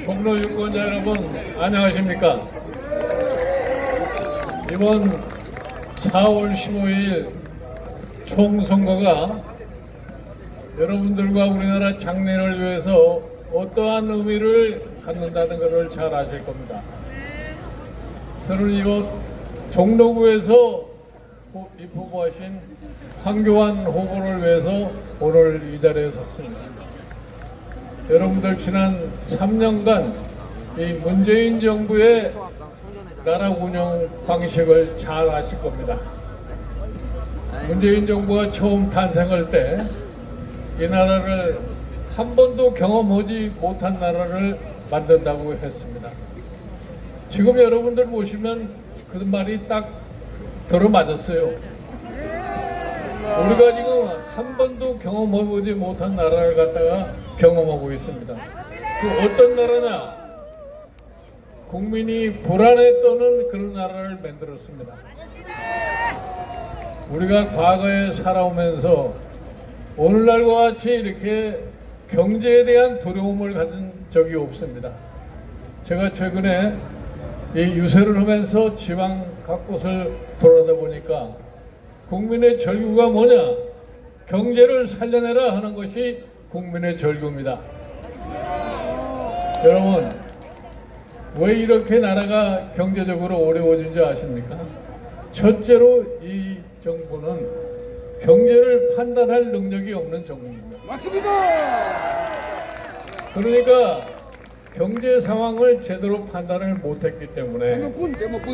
종로 유권자 여러분 안녕하십니까? 이번 4월 15일 총선거가 여러분들과 우리나라 장래를 위해서 어떠한 의미를 갖는다는 것을 잘 아실 겁니다. 저는 이곳 종로구에서 입후보하신 황교안 후보를 위해서 오늘 이 자리에 섰습니다. 여러분들 지난 3년간 이 문재인 정부의 나라 운영 방식을 잘 아실 겁니다. 문재인 정부가 처음 탄생할 때 이 나라를 한 번도 경험하지 못한 나라를 만든다고 했습니다. 지금 여러분들 보시면 그 말이 딱 들어맞았어요. 우리가 지금 한 번도 경험해보지 못한 나라를 갖다가 경험하고 있습니다. 그 어떤 나라냐? 국민이 불안에 떠는 그런 나라를 만들었습니다. 우리가 과거에 살아오면서 오늘날과 같이 이렇게 경제에 대한 두려움을 가진 적이 없습니다. 제가 최근에 이 유세를 하면서 지방 각 곳을 돌아다 보니까 국민의 절규가 뭐냐? 경제를 살려내라 하는 것이 국민의 절규입니다. 여러분, 왜 이렇게 나라가 경제적으로 어려워진 줄 아십니까? 첫째로 이 정부는 경제를 판단할 능력이 없는 정부입니다. 맞습니다. 그러니까 경제 상황을 제대로 판단을 못했기 때문에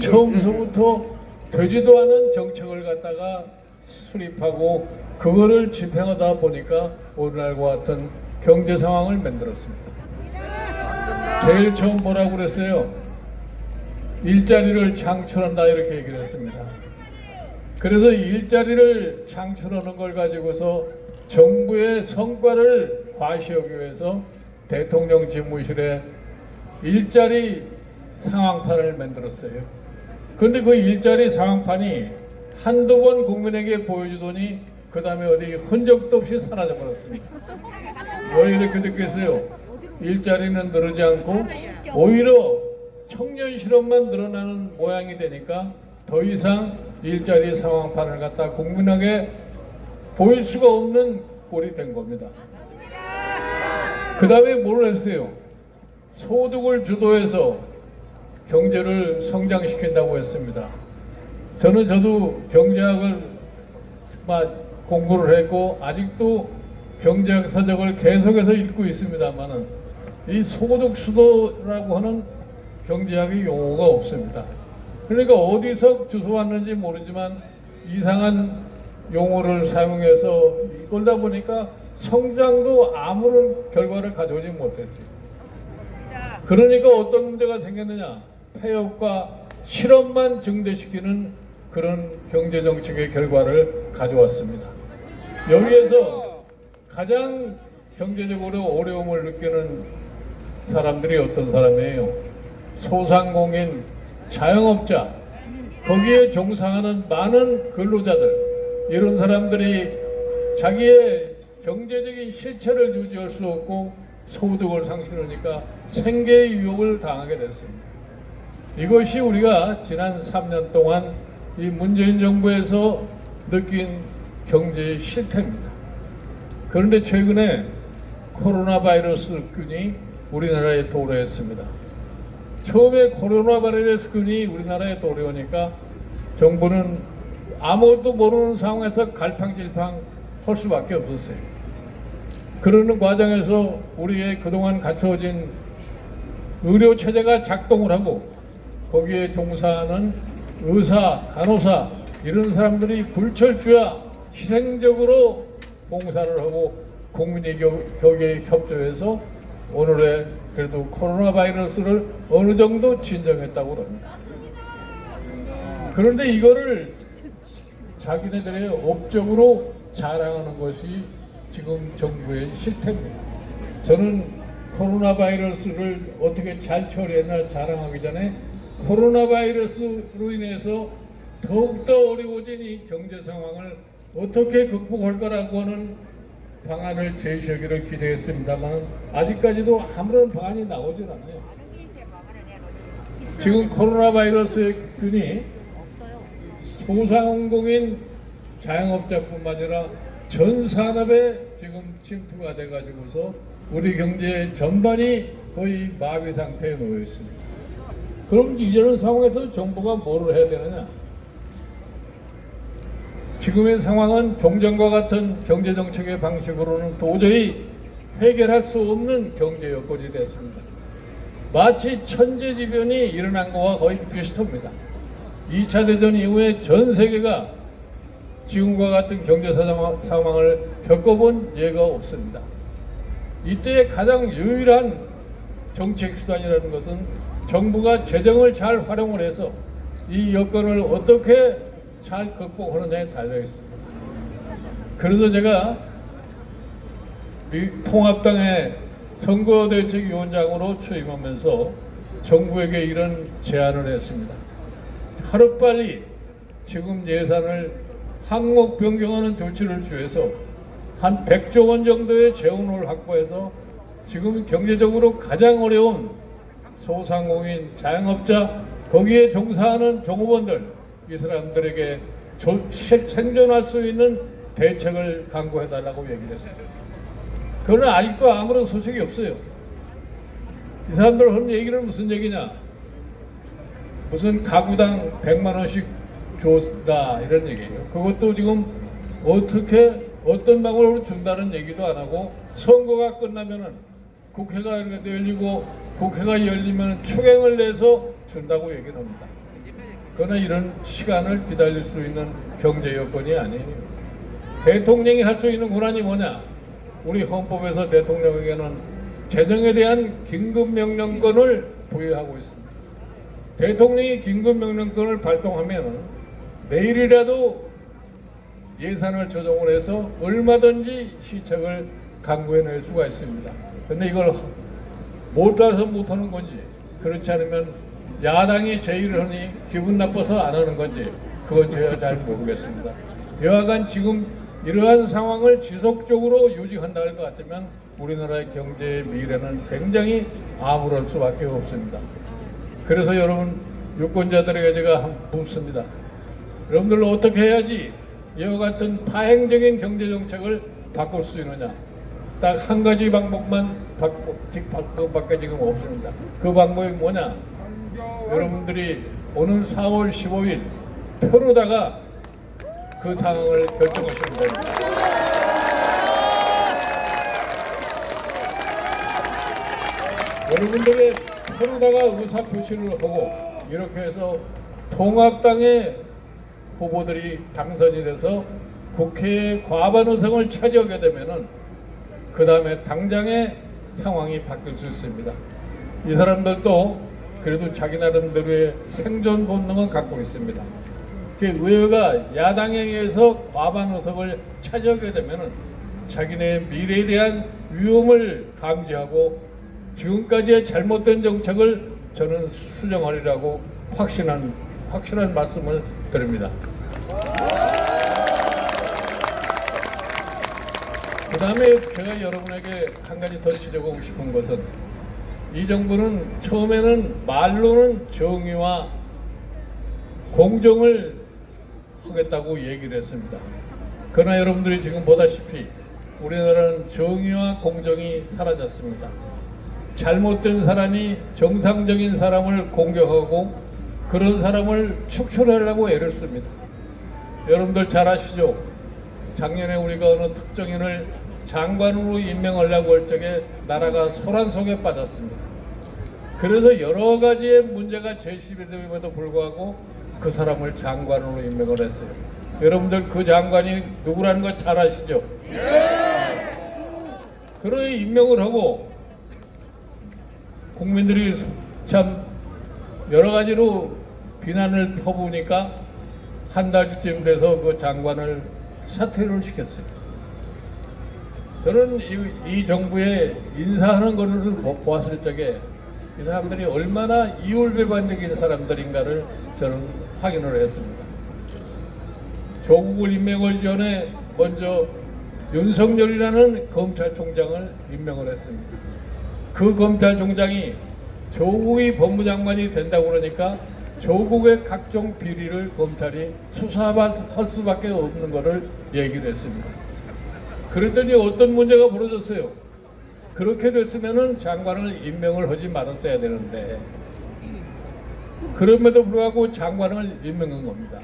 처음서부터 되지도 않은 정책을 갖다가 수립하고 그거를 집행하다 보니까 오늘날과 같은 경제 상황을 만들었습니다. 제일 처음 뭐라고 그랬어요? 일자리를 창출한다 이렇게 얘기를 했습니다. 그래서 일자리를 창출하는 걸 가지고서 정부의 성과를 과시하기 위해서 대통령 집무실에 일자리 상황판을 만들었어요. 그런데 그 일자리 상황판이 한두 번 국민에게 보여주더니 그 다음에 어디 흔적도 없이 사라져 버렸습니다. 왜 이렇게 됐겠어요? 일자리는 늘지 않고 오히려 청년 실업만 늘어나는 모양이 되니까 더 이상 일자리 상황판을 갖다 국민에게 보일 수가 없는 꼴이 된 겁니다. 그 다음에 뭘 했어요? 소득을 주도해서 경제를 성장시킨다고 했습니다. 저도 경제학을 공부를 했고 아직도 경제학 서적을 계속해서 읽고 있습니다만은 이 소득 수도라고 하는 경제학의 용어가 없습니다. 그러니까 어디서 주워왔는지 모르지만 이상한 용어를 사용해서 이끌다 보니까 성장도 아무런 결과를 가져오지 못했어요. 그러니까 어떤 문제가 생겼느냐? 폐업과 실업만 증대시키는 그런 경제정책의 결과를 가져왔습니다. 여기에서 가장 경제적으로 어려움을 느끼는 사람들이 어떤 사람이에요? 소상공인, 자영업자, 거기에 종사하는 많은 근로자들, 이런 사람들이 자기의 경제적인 실체를 유지할 수 없고 소득을 상실하니까 생계의 유혹을 당하게 됐습니다. 이것이 우리가 지난 3년 동안 이 문재인 정부에서 느낀 경제의 실태입니다. 그런데 최근에 코로나 바이러스균이 우리나라에 도래했습니다. 처음에 코로나 바이러스균이 우리나라에 도래오니까 정부는 아무것도 모르는 상황에서 갈팡질팡 할 수밖에 없었어요. 그러는 과정에서 우리의 그동안 갖춰진 의료체제가 작동을 하고 거기에 종사하는 의사, 간호사 이런 사람들이 불철주야 희생적으로 봉사를 하고 국민이 거기에 협조해서 오늘의 그래도 코로나 바이러스를 어느 정도 진정했다고 합니다. 그런데 이거를 자기네들의 업적으로 자랑하는 것이 지금 정부의 실태입니다. 저는 코로나 바이러스를 어떻게 잘 처리했나 자랑하기 전에 코로나 바이러스로 인해서 더욱더 어려워진 이 경제 상황을 어떻게 극복할 거라고 하는 방안을 제시하기를 기대했습니다만 아직까지도 아무런 방안이 나오질 않아요. 지금 코로나 바이러스의 균이 소상공인 자영업자뿐만 아니라 전 산업에 지금 침투가 돼가지고서 우리 경제 전반이 거의 마비 상태에 놓여 있습니다. 그럼 이런 상황에서 정부가 뭐를 해야 되느냐? 지금의 상황은 종전과 같은 경제정책의 방식으로는 도저히 해결할 수 없는 경제 여건이 됐습니다. 마치 천재지변이 일어난 것과 거의 비슷합니다. 2차 대전 이후에 전 세계가 지금과 같은 경제 상황을 겪어본 예가 없습니다. 이때 가장 유일한 정책 수단이라는 것은 정부가 재정을 잘 활용을 해서 이 여건을 어떻게 잘 극복하느냐에 달려 있습니다. 그래서 제가 이 통합당의 선거대책위원장으로 취임하면서 정부에게 이런 제안을 했습니다. 하루빨리 지금 예산을 항목 변경하는 조치를 취해서 한 100조 원 정도의 재원을 확보해서 지금 경제적으로 가장 어려운 소상공인, 자영업자, 거기에 종사하는 종업원들, 이 사람들에게 생존할 수 있는 대책을 강구해달라고 얘기를 했어요. 그러나 아직도 아무런 소식이 없어요. 이 사람들 하는 얘기는 무슨 얘기냐? 무슨 가구당 100만 원씩 줬다 이런 얘기예요. 그것도 지금 어떻게 어떤 방법으로 준다는 얘기도 안 하고 선거가 끝나면은 국회가 열리고 국회가 열리면 추경을 내서 준다고 얘기를 합니다. 그러나 이런 시간을 기다릴 수 있는 경제 여건이 아니에요. 대통령이 할 수 있는 권한이 뭐냐? 우리 헌법에서 대통령에게는 재정에 대한 긴급명령권을 부여하고 있습니다. 대통령이 긴급명령권을 발동하면 내일이라도 예산을 조정을 해서 얼마든지 시책을 강구해낼 수가 있습니다. 그런데 이걸 못 따라서 못하는 건지, 그렇지 않으면 야당이 제의를 하니 기분 나빠서 안 하는 건지, 그건 제가 잘 모르겠습니다. 여하간 지금 이러한 상황을 지속적으로 유지한다 할 것 같으면 우리나라의 경제의 미래는 굉장히 암울할 수밖에 없습니다. 그래서 여러분 유권자들에게 제가 묻습니다. 여러분들 어떻게 해야지 이와 같은 파행적인 경제 정책을 바꿀 수 있느냐? 딱 한 가지 방법만 밖에 지금 없습니다. 그 방법이 뭐냐? 여러분들이 오는 4월 15일 표로다가 그 상황을 결정하시면 됩니다. 여러분들의 표로다가 의사표시를 하고 이렇게 해서 통합당의 후보들이 당선이 돼서 국회의 과반 의석을 차지하게 되면은 그 다음에 당장의 상황이 바뀔 수 있습니다. 이 사람들도 그래도 자기 나름대로의 생존 본능은 갖고 있습니다. 의회가 야당에 의해서 과반 의석을 차지하게 되면은 자기네 미래에 대한 위험을 감지하고 지금까지의 잘못된 정책을 저는 수정하리라고 확신한 말씀을 드립니다. 그 다음에 제가 여러분에게 한 가지 더 지적하고 싶은 것은 이 정부는 처음에는 말로는 정의와 공정을 하겠다고 얘기를 했습니다. 그러나 여러분들이 지금 보다시피 우리나라는 정의와 공정이 사라졌습니다. 잘못된 사람이 정상적인 사람을 공격하고 그런 사람을 축출하려고 애를 씁니다. 여러분들 잘 아시죠? 작년에 우리가 어느 특정인을 장관으로 임명하려고 할 적에 나라가 소란 속에 빠졌습니다. 그래서 여러 가지의 문제가 제시됨에도 불구하고 그 사람을 장관으로 임명을 했어요. 여러분들 그 장관이 누구라는 거 잘 아시죠? 그러니 임명을 하고 국민들이 참 여러 가지로 비난을 퍼부으니까 한 달쯤 돼서 그 장관을 사퇴를 시켰어요. 저는 이 정부의 인사하는 것을 보았을 적에 이 사람들이 얼마나 이율배반적인 사람들인가를 저는 확인을 했습니다. 조국을 임명하기 전에 먼저 윤석열이라는 검찰총장을 임명을 했습니다. 그 검찰총장이 조국이 법무장관이 된다고 그러니까 조국의 각종 비리를 검찰이 수사할 수밖에 없는 것을 얘기를 했습니다. 그랬더니 어떤 문제가 벌어졌어요. 그렇게 됐으면 장관을 임명을 하지 말았어야 되는데 그럼에도 불구하고 장관을 임명한 겁니다.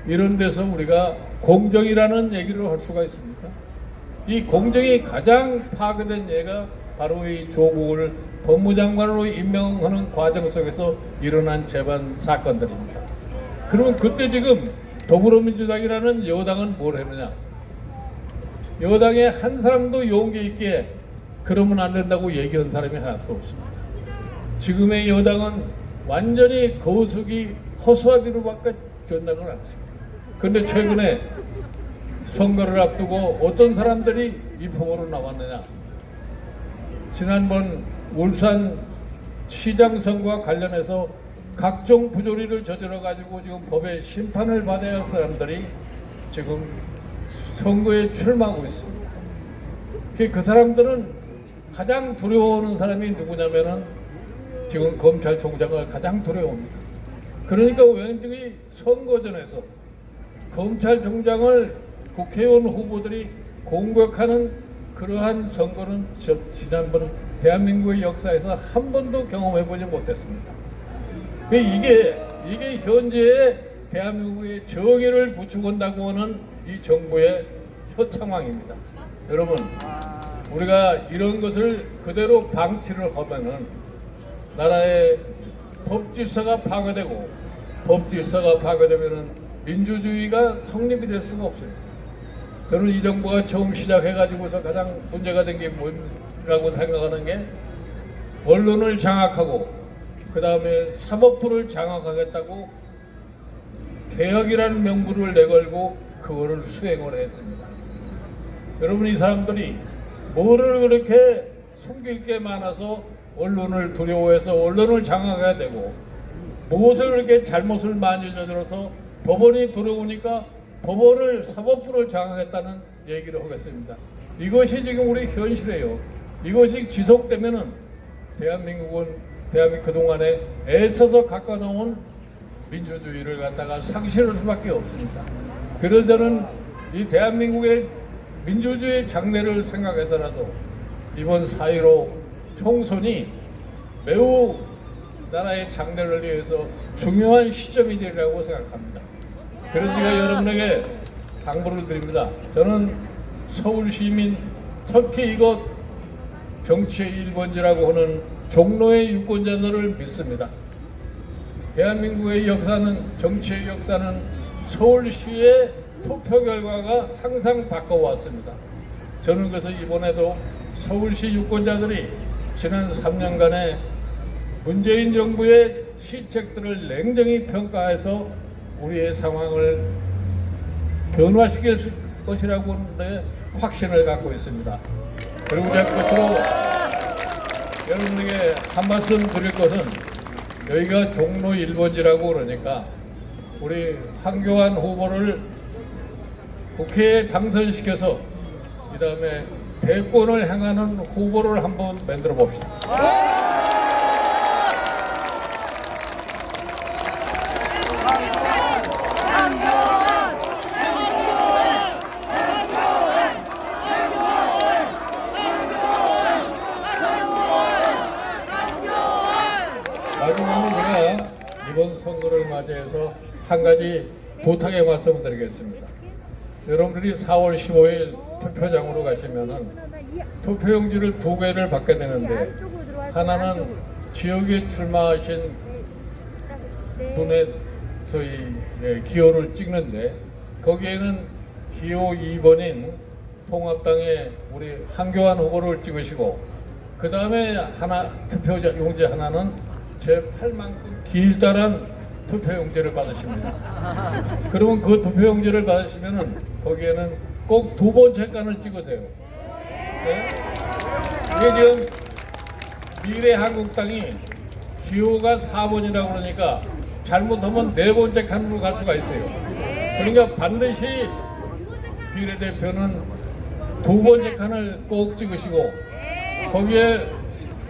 이런 데서 우리가 공정이라는 얘기를 할 수가 있습니까? 이 공정이 가장 파괴된 예가 바로 이 조국을 법무장관으로 임명하는 과정 속에서 일어난 재반 사건들입니다. 그러면 그때 지금 더불어민주당이라는 여당은 뭘 했느냐? 여당에 한 사람도 용기 있게 그러면 안 된다고 얘기한 사람이 하나도 없습니다. 지금의 여당은 완전히 거수기 허수아비로밖에 전당을 안 했습니다. 그런데 최근에 선거를 앞두고 어떤 사람들이 입후보로 나왔느냐? 지난번 울산 시장 선거와 관련해서 각종 부조리를 저질러 가지고 지금 법의 심판을 받아야 할 사람들이 지금 선거에 출마하고 있습니다. 그 사람들은 가장 두려워하는 사람이 누구냐면은 지금 검찰총장을 가장 두려워합니다. 그러니까 의원들이 선거전에서 검찰총장을 국회의원 후보들이 공격하는 그러한 선거는 지난번 대한민국의 역사에서 한 번도 경험해보지 못했습니다. 이게 현재의 대한민국의 정의를 구축한다고 하는 이 정부의 현 상황입니다. 여러분, 우리가 이런 것을 그대로 방치를 하면은 나라의 법질서가 파괴되고 법질서가 파괴되면은 민주주의가 성립이 될 수가 없습니다. 저는 이 정부가 처음 시작해가지고서 가장 문제가 된 게 뭐라고 생각하는 게 언론을 장악하고 그 다음에 사법부를 장악하겠다고 개혁이라는 명분을 내걸고 그거를 수행을 했습니다. 여러분, 이 사람들이 뭐를 그렇게 숨길 게 많아서 언론을 두려워해서 언론을 장악해야 되고 무엇을 그렇게 잘못을 많이 저질러서 법원이 들어오니까 법원을 사법부를 장악했다는 얘기를 하겠습니다. 이것이 지금 우리 현실이에요. 이것이 지속되면은 대한민국 그동안에 애써서 가꿔놓은 민주주의를 갖다가 상실할 수밖에 없습니다. 그래서 저는 이 대한민국의 민주주의 장래를 생각해서라도 이번 4.15 총선이 매우 나라의 장래를 위해서 중요한 시점이 되리라고 생각합니다. 그래서 제가 여러분에게 당부를 드립니다. 저는 서울시민, 특히 이곳 정치의 1번지라고 하는 종로의 유권자들을 믿습니다. 대한민국의 역사는, 정치의 역사는 서울시의 투표 결과가 항상 바꿔왔습니다. 저는 그래서 이번에도 서울시 유권자들이 지난 3년간의 문재인 정부의 시책들을 냉정히 평가해서 우리의 상황을 변화시킬 것이라고 하는데 확신을 갖고 있습니다. 그리고 제가 끝으로 여러분에게 한 말씀 드릴 것은, 여기가 종로 1번지라고 그러니까 우리 황교안 후보를 국회에 당선시켜서 그 다음에 대권을 향하는 후보를 한번 만들어 봅시다. 마지막으로 제가 이번 선거를 맞이해서 한 가지 부탁의 말씀을 드리겠습니다. 여러분들이 4월 15일 투표장으로 가시면은 투표용지를 2개를 받게 되는데, 하나는 지역에 출마하신 분의 저희 기호를 찍는데, 거기에는 기호 2번인 통합당의 우리 황교안 후보를 찍으시고, 그 다음에 투표용지 하나는 제 팔만큼 길다란 투표용지를 받으십니다. 그러면 그 투표용지를 받으시면은 거기에는 꼭 2번째 칸을 찍으세요. 네? 이게 지금 미래한국당이 기호가 4번이라고 그러니까 잘못하면 4번째 칸으로 갈 수가 있어요. 그러니까 반드시 비례대표는 두 번째 칸을 꼭 찍으시고 거기에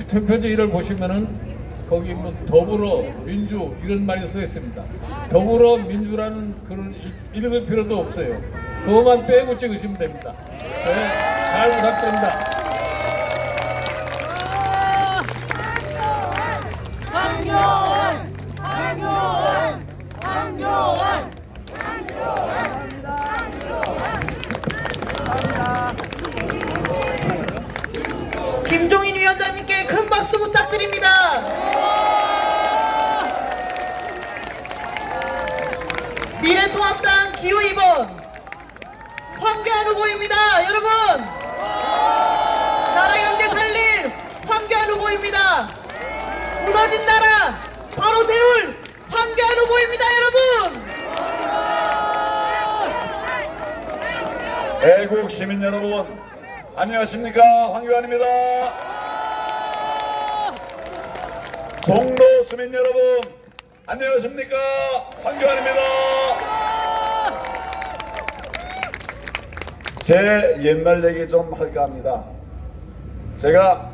투표지를 보시면은 거기 뭐 더불어 민주 이런 말이 써 있습니다. 더불어 민주라는 그런 읽을 필요도 없어요. 그것만 빼고 찍으시면 됩니다. 네, 잘 부탁드립니다. 황교안! 황교안! 황교안! 김종인 위원장님께 큰 박수 부탁드립니다. 미래통합당 기호 2번 황교안 후보입니다. 여러분, 나라 경제 살릴 황교안 후보입니다. 무너진 나라 바로 세울 황교안 후보입니다. 여러분, 애국 시민 여러분, 안녕하십니까? 황교안입니다. 종로 시민 여러분, 안녕하십니까? 황교안입니다. 제 옛날 얘기 좀 할까 합니다. 제가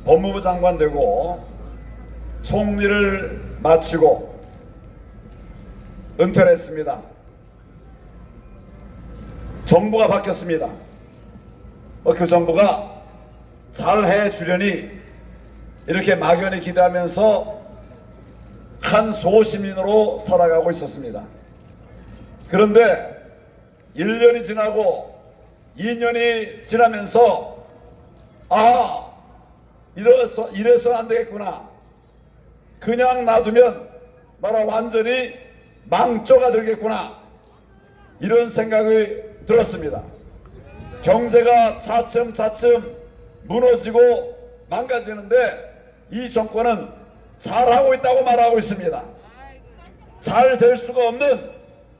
법무부 장관 되고 총리를 마치고 은퇴를 했습니다. 정부가 바뀌었습니다. 그 정부가 잘해 주려니 이렇게 막연히 기대하면서 한 소시민으로 살아가고 있었습니다. 그런데 1년이 지나고 2년이 지나면서 이래서는 안 되겠구나. 그냥 놔두면 나라 완전히 망조가 되겠구나. 이런 생각이 들었습니다. 경제가 차츰차츰 무너지고 망가지는데 이 정권은 잘하고 있다고 말하고 있습니다. 잘 될 수가 없는,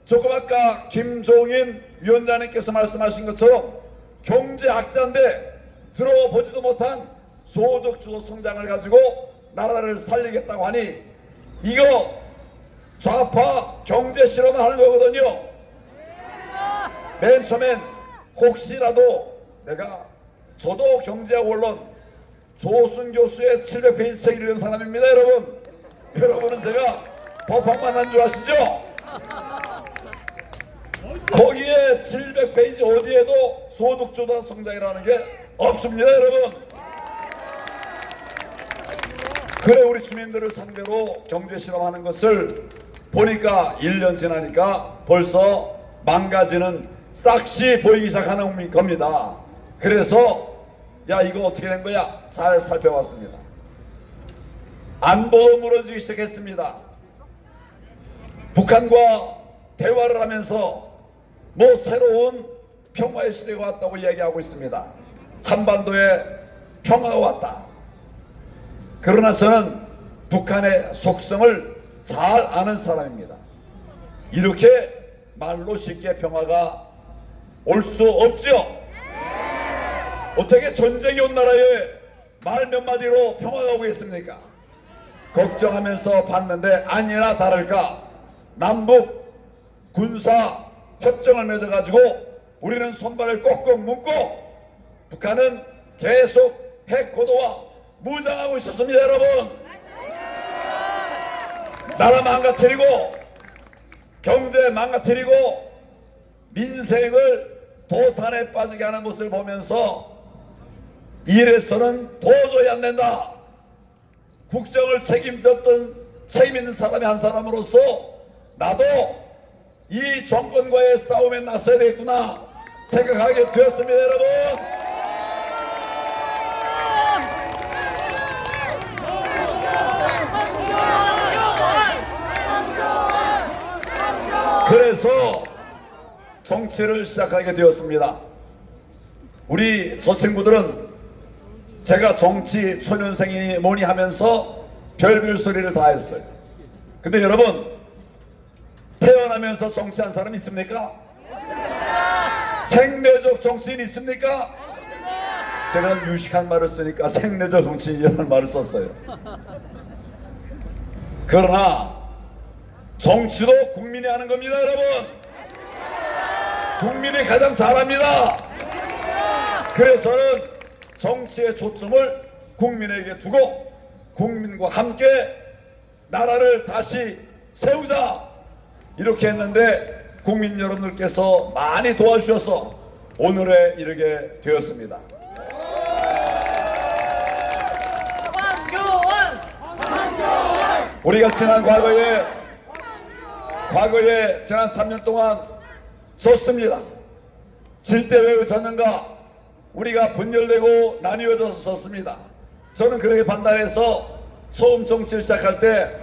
조금 아까 김종인 위원장님께서 말씀하신 것처럼 경제학자인데 들어보지도 못한 소득주도 성장을 가지고 나라를 살리겠다고 하니 이거 좌파 경제 실험을 하는 거거든요. 맨 처음엔 혹시라도 저도 경제학 원론 조순 교수의 700페이지 책 읽은 사람입니다. 여러분은 제가 법학만 한 줄 아시죠? 거기에 700페이지 어디에도 소득주도 성장이라는 게 없습니다. 여러분, 그래 우리 주민들을 상대로 경제 실험하는 것을 보니까 1년 지나니까 벌써 망가지는 싹시 보이기 시작하는 겁니다. 그래서 야, 이거 어떻게 된 거야? 잘 살펴봤습니다. 안보도 무너지기 시작했습니다. 북한과 대화를 하면서 뭐 새로운 평화의 시대가 왔다고 이야기하고 있습니다. 한반도에 평화가 왔다. 그러나 저는 북한의 속성을 잘 아는 사람입니다. 이렇게 말로 쉽게 평화가 올 수 없죠. 어떻게 전쟁이 온 나라에 말 몇 마디로 평화가 오겠습니까? 걱정하면서 봤는데 아니나 다를까 남북 군사 협정을 맺어가지고 우리는 손발을 꼭꼭 묶고 북한은 계속 핵고도와 무장하고 있었습니다. 여러분, 나라 망가뜨리고 경제 망가뜨리고 민생을 도탄에 빠지게 하는 모습을 보면서 이래서는 도저히 안 된다. 국정을 책임 있는 사람이 한 사람으로서 나도 이 정권과의 싸움에 나서야 되겠구나 생각하게 되었습니다. 여러분, 그래서 정치를 시작하게 되었습니다. 우리 저 친구들은 제가 정치 초년생이니 뭐니 하면서 별별 소리를 다 했어요. 근데 여러분, 태어나면서 정치한 사람 있습니까? 생내적 정치인 있습니까? 제가 유식한 말을 쓰니까 생내적 정치인이라는 말을 썼어요. 그러나 정치도 국민이 하는 겁니다. 여러분, 국민이 가장 잘합니다. 그래서는 정치의 초점을 국민에게 두고 국민과 함께 나라를 다시 세우자 이렇게 했는데 국민 여러분들께서 많이 도와주셔서 오늘에 이르게 되었습니다. 우리가 지난 과거에 지난 3년 동안 졌습니다. 질 때 왜 졌는가? 우리가 분열되고 나뉘어져서 졌습니다. 저는 그렇게 판단해서 처음 정치를 시작할 때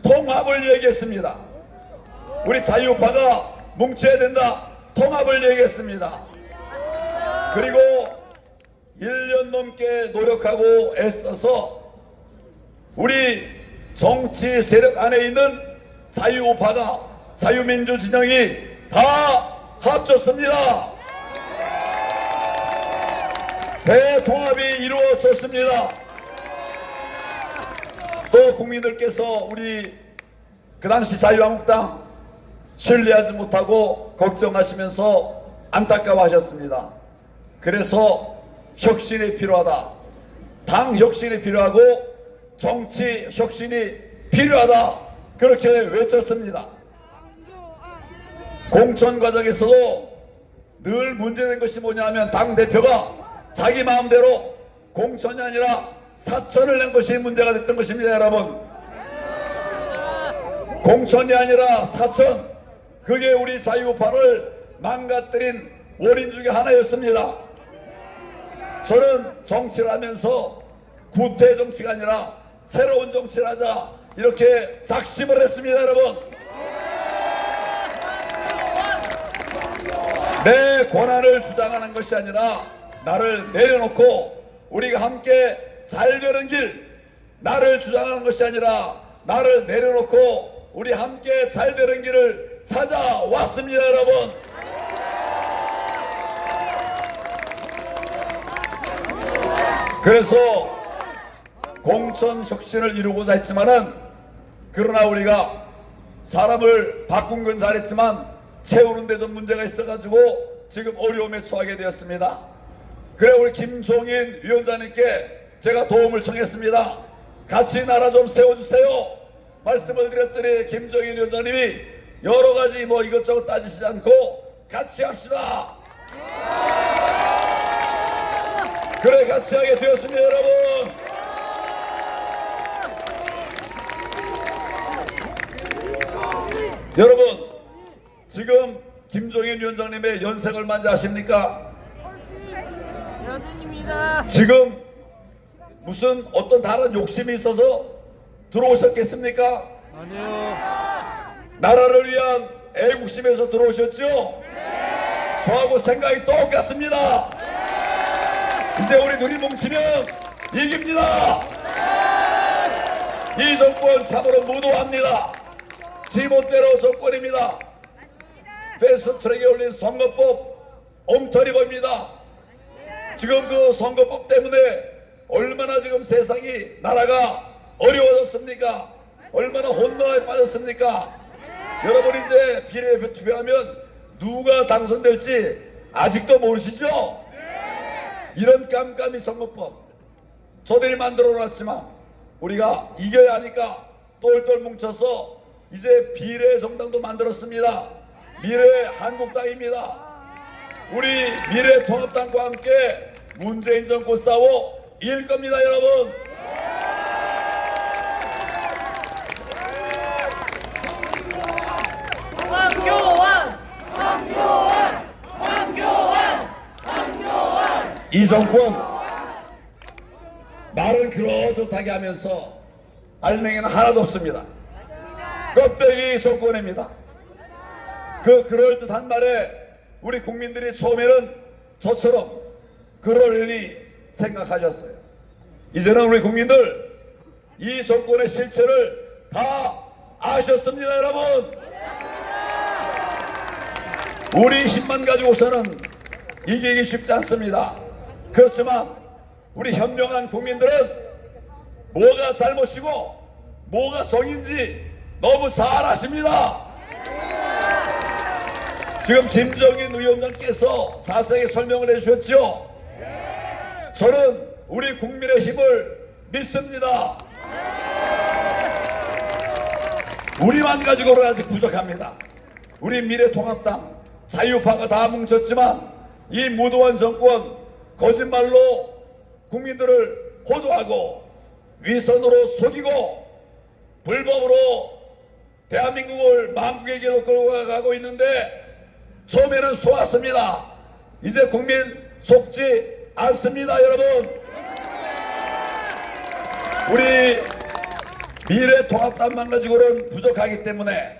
통합을 얘기했습니다. 우리 자유파가 뭉쳐야 된다. 통합을 얘기했습니다. 그리고 1년 넘게 노력하고 애써서 우리 정치 세력 안에 있는 자유우파가 자유민주 진영이 다 합쳤습니다. 대통합이 이루어졌습니다. 또 국민들께서 우리 그 당시 자유한국당 신뢰하지 못하고 걱정하시면서 안타까워하셨습니다. 그래서 혁신이 필요하다. 당 혁신이 필요하고 정치 혁신이 필요하다. 그렇게 외쳤습니다. 공천 과정에서도 늘 문제된 것이 뭐냐면 당대표가 자기 마음대로 공천이 아니라 사천을 낸 것이 문제가 됐던 것입니다. 여러분, 공천이 아니라 사천, 그게 우리 자유우파를 망가뜨린 원인 중에 하나였습니다. 저는 정치를 하면서 구태 정치가 아니라 새로운 정치를 하자 이렇게 작심을 했습니다. 여러분, 내 권한을 주장하는 것이 아니라 나를 내려놓고 우리가 함께 잘 되는 길, 나를 주장하는 것이 아니라 나를 내려놓고 우리 함께 잘 되는 길을 찾아왔습니다. 여러분, 그래서 공천 혁신을 이루고자 했지만은, 그러나 우리가 사람을 바꾼 건 잘했지만 채우는 데 좀 문제가 있어가지고 지금 어려움에 처하게 되었습니다. 그래 우리 김종인 위원장님께 제가 도움을 청했습니다. 같이 나라 좀 세워주세요 말씀을 드렸더니 김종인 위원장님이 여러 가지 뭐 이것저것 따지시지 않고 같이 합시다. 그래 같이 하게 되었습니다. 여러분, 여러분, 지금 김종인 위원장님의 연세가 얼마인지 아십니까? 지금 무슨 어떤 다른 욕심이 있어서 들어오셨겠습니까? 아니요. 나라를 위한 애국심에서 들어오셨죠? 네. 저하고 생각이 똑같습니다. 네. 이제 우리 눈이 뭉치면 이깁니다. 네. 이 정권 참으로 무도합니다. 지멋대로 정권입니다. 패스트트랙에 올린 선거법 엉터리 보입니다. 지금 그 선거법 때문에 얼마나 지금 세상이 나라가 어려워졌습니까? 얼마나 혼돈에 빠졌습니까? 여러분, 이제 비례대표 투표하면 누가 당선될지 아직도 모르시죠? 이런 깜깜이 선거법 저들이 만들어 놨지만 우리가 이겨야 하니까 똘똘 뭉쳐서 이제 비례정당도 만들었습니다. 미래한국당입니다. 우리 미래통합당과 함께 문재인 정권 싸워 이길 겁니다. 여러분, 이 정권 말은 그러저하게 하면서 알맹이는 하나도 없습니다. 껍데기 정권입니다. 그 그럴듯한 말에 우리 국민들이 처음에는 저처럼 그러려니 생각하셨어요. 이제는 우리 국민들 이 정권의 실체를 다 아셨습니다. 여러분, 우리 힘만 가지고서는 이기기 쉽지 않습니다. 그렇지만 우리 현명한 국민들은 뭐가 잘못이고 뭐가 정인지 너무 잘 아십니다. 지금 김정인 위원장께서 자세하게 설명을 해주셨죠. 저는 우리 국민의 힘을 믿습니다. 우리만 가지고는 아직 부족합니다. 우리 미래통합당, 자유파가 다 뭉쳤지만 이 무도한 정권 거짓말로 국민들을 호도하고 위선으로 속이고 불법으로 대한민국을 망국의 길로 끌고 가고 있는데 처음에는 속았습니다. 이제 국민 속지 않습니다. 여러분, 우리 미래통합당만 가지고는 부족하기 때문에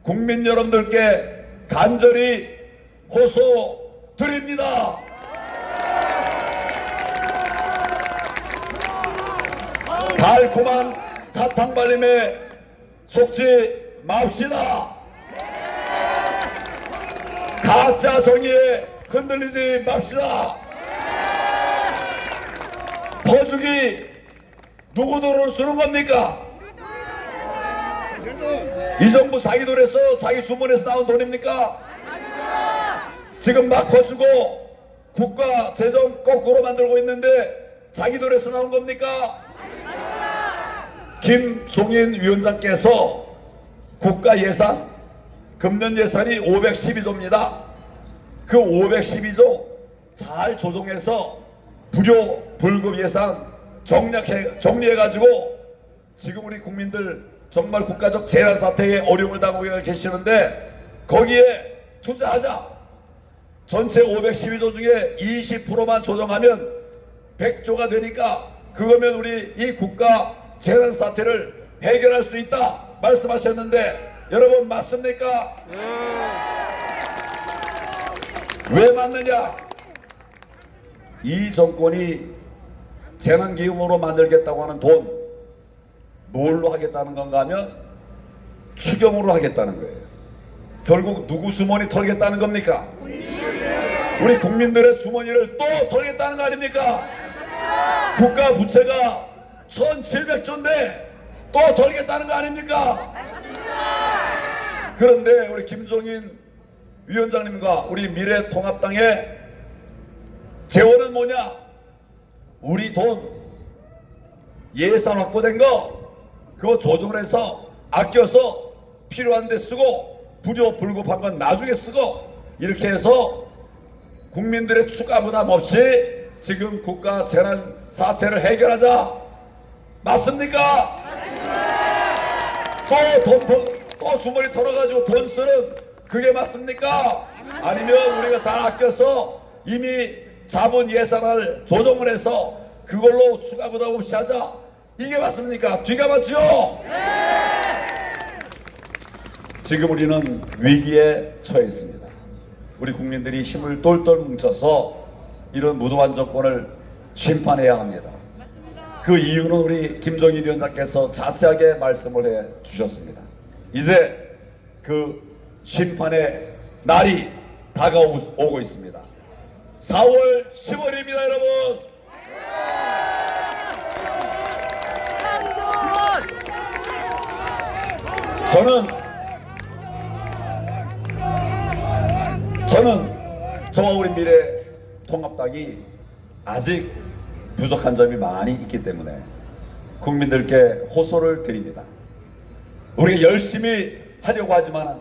국민 여러분들께 간절히 호소드립니다. 달콤한 사탕발림에 속지 맙시다. 가짜 정의에 흔들리지 맙시다. 퍼주기 누구 돈으로 쓰는 겁니까? 이 정부 자기 돈에서 자기 주머니에서 나온 돈입니까? 지금 막 퍼주고 국가 재정 거꾸로 만들고 있는데 자기 돈에서 나온 겁니까? 김종인 위원장께서 국가 예산, 금년 예산이 512조입니다. 그 512조 잘 조정해서 불효 불급 예산 정리해가지고 지금 우리 국민들 정말 국가적 재난 사태에 어려움을 당하고 계시는데 거기에 투자하자. 전체 512조 중에 20%만 조정하면 100조가 되니까 그거면 우리 이 국가 재난 사태를 해결할 수 있다 말씀하셨는데 여러분 맞습니까? 왜 맞느냐? 이 정권이 재난기금으로 만들겠다고 하는 돈 뭘로 하겠다는 건가 하면 추경으로 하겠다는 거예요. 결국 누구 주머니 털겠다는 겁니까? 우리 국민들의 주머니를 또 털겠다는 거 아닙니까? 국가 부채가 1700조인데 또 털겠다는 거 아닙니까? 그런데 우리 김종인 위원장님과 우리 미래통합당의 재원은 뭐냐? 우리 돈 예산 확보된 거 그거 조정을 해서 아껴서 필요한 데 쓰고 불효 불급한 건 나중에 쓰고 이렇게 해서 국민들의 추가 부담 없이 지금 국가 재난 사태를 해결하자. 맞습니까? 또 주머니 털어가지고 돈 쓰는 그게 맞습니까? 아니면 우리가 잘 아껴서 이미 잡은 예산을 조정을 해서 그걸로 추가 부담 없이 하자. 이게 맞습니까? 뒤가 맞죠? 지금 우리는 위기에 처해 있습니다. 우리 국민들이 힘을 똘똘 뭉쳐서 이런 무도한 정권을 심판해야 합니다. 그 이유는 우리 김정인 위원장께서 자세하게 말씀을 해 주셨습니다. 이제 그 심판의 날이 다가오고 있습니다. 4월 10월입니다, 여러분. 저와 우리 미래통합당이 아직 부족한 점이 많이 있기 때문에 국민들께 호소를 드립니다. 우리가 열심히 하려고 하지만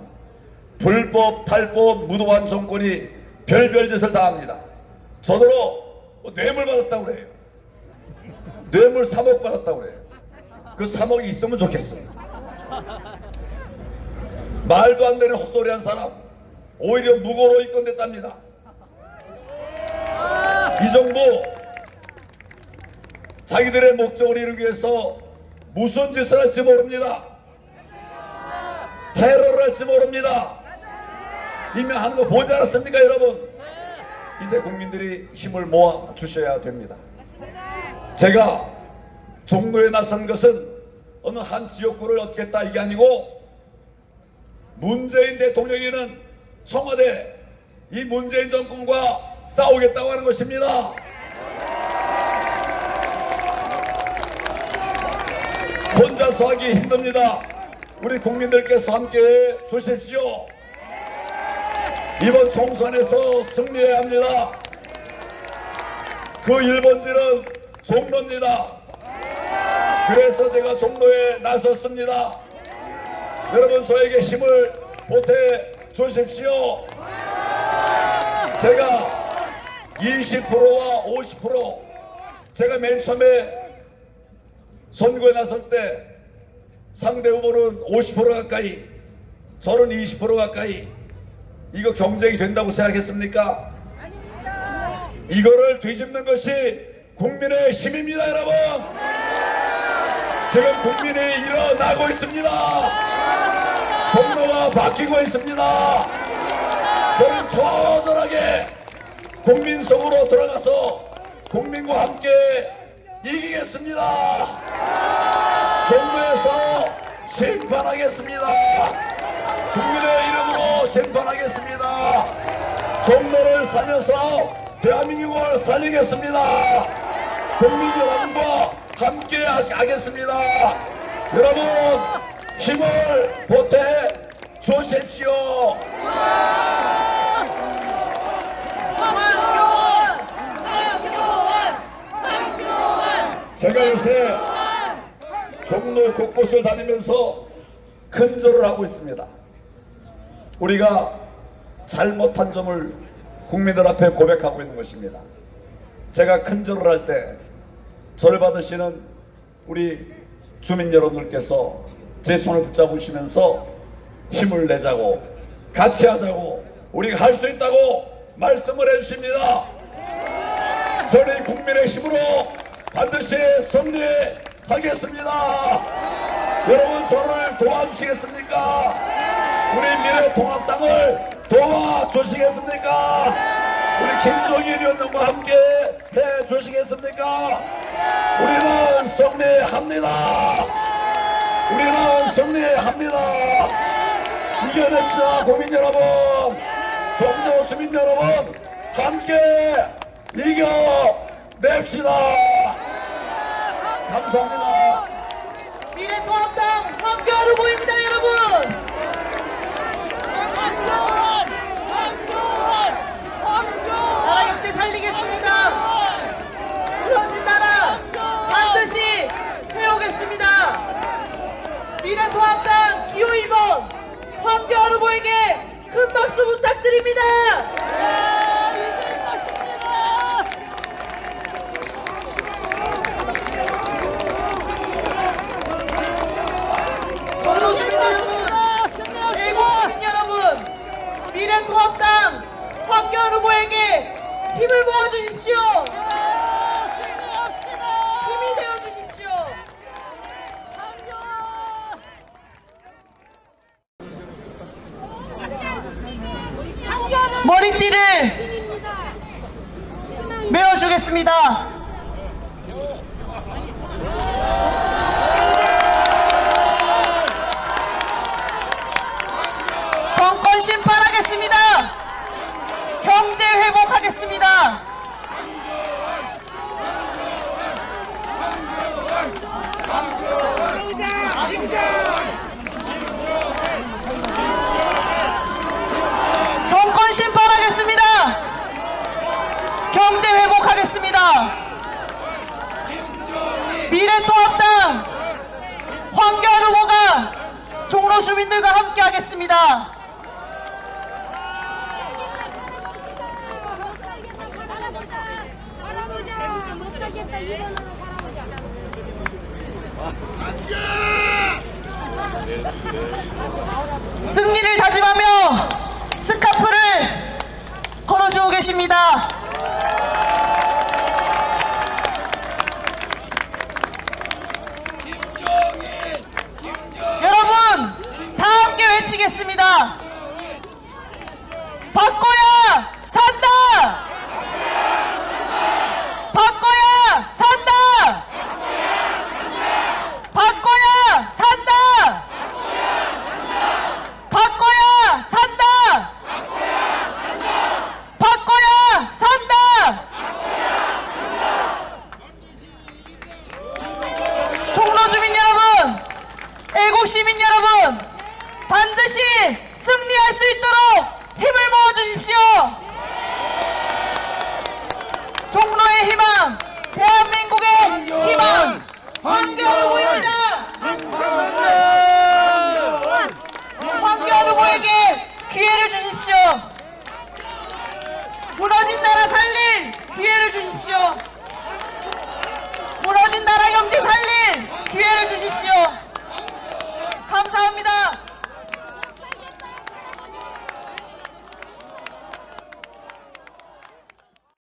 불법, 탈법, 무도한 정권이 별별 짓을 다 합니다. 저더러 뇌물 받았다고 그래요. 뇌물 3억 받았다고 그래요. 그 3억이 있으면 좋겠어요. 말도 안 되는 헛소리 한 사람 오히려 무고로 입건됐답니다. 이 정부 자기들의 목적을 이루기 위해서 무슨 짓을 할지 모릅니다. 테러를 할지 모릅니다. 이미 하는 거 보지 않았습니까, 여러분? 이제 국민들이 힘을 모아 주셔야 됩니다. 제가 종로에 나선 것은 어느 한 지역구를 얻겠다 이게 아니고 문재인 대통령이는 청와대 이 문재인 정권과 싸우겠다고 하는 것입니다. 혼자서 하기 힘듭니다. 우리 국민들께서 함께해 주십시오. 이번 총선에서 승리해야 합니다. 그 1번지는 종로입니다. 그래서 제가 종로에 나섰습니다. 여러분 저에게 힘을 보태 주십시오. 제가 20%와 50% 제가 맨 처음에 선거에 나설 때 상대 후보는 50% 가까이 저는 20% 가까이 이거 경쟁이 된다고 생각했습니까? 이거를 뒤집는 것이 국민의 힘입니다. 여러분 지금 국민이 일어나고 있습니다. 종로가 바뀌고 있습니다. 저는 처절하게 국민 속으로 들어가서 국민과 함께 이기겠습니다. 종로에서 심판하겠습니다. 국민의 이름으로 심판하겠습니다. 종로를 살려서 대한민국을 살리겠습니다. 국민 여러분과 함께 하겠습니다. 여러분 힘을 보태 주십시오. 제가 요새 종로 곳곳을 다니면서 큰절을 하고 있습니다. 우리가 잘못한 점을 국민들 앞에 고백하고 있는 것입니다. 제가 큰절을 할 때 절 받으시는 우리 주민 여러분들께서 제 손을 붙잡으시면서 힘을 내자고 같이 하자고 우리가 할 수 있다고 말씀을 해주십니다. 저희 국민의 힘으로 반드시 승리하겠습니다. 여러분 저를 도와주시겠습니까? 우리 미래통합당을 도와주시겠습니까? 우리 김종인 위원장과 함께 해주시겠습니까? 우리는 승리합니다. 우리는 승리합니다. 이겨냅시다. 국민 여러분, 종로 시민 여러분, 함께 이겨냅시다. 감사합니다. 미래통합당 황교안 후보입니다. 여러분 나라 경제 살리겠습니다. 무너진 나라 반드시 세우겠습니다. 미래통합당 기호 1번 황교안 후보에게 큰 박수 부탁드립니다. 종로 시민 여러분, 대구 시민 여러분, 미래통합당 황교안 후보에게 힘을 모아주십시오. 힘이 되어주십시오. 머리띠를 메워주겠습니다. 정권 심판하겠습니다. 경제 회복하겠습니다. 정권 심판하겠습니다. 경제 회복하겠습니다. 미래통합당 황교안 후보가 종로 주민들과 함께 하겠습니다. 승리를 다짐하며 스카프를 걸어주고 계십니다. 여러분 다 함께 외치겠습니다. 바꿔야 산다. 바꿔야 산다. 바꿔야 산다. 바꿔야 산다. 바꿔야 산다. 종로 주민 여러분, 애국 시민 여러분, 반드시 승리할 수 있도록 힘을 모아주십시오. 주십시오. 종로의 희망, 대한민국의 희망, 황교안 후보입니다. 황교안 후보에게 기회를 주십시오. 무너진 나라 살릴 기회를 주십시오. 무너진 나라 경제 살릴 기회를 주십시오. 감사합니다.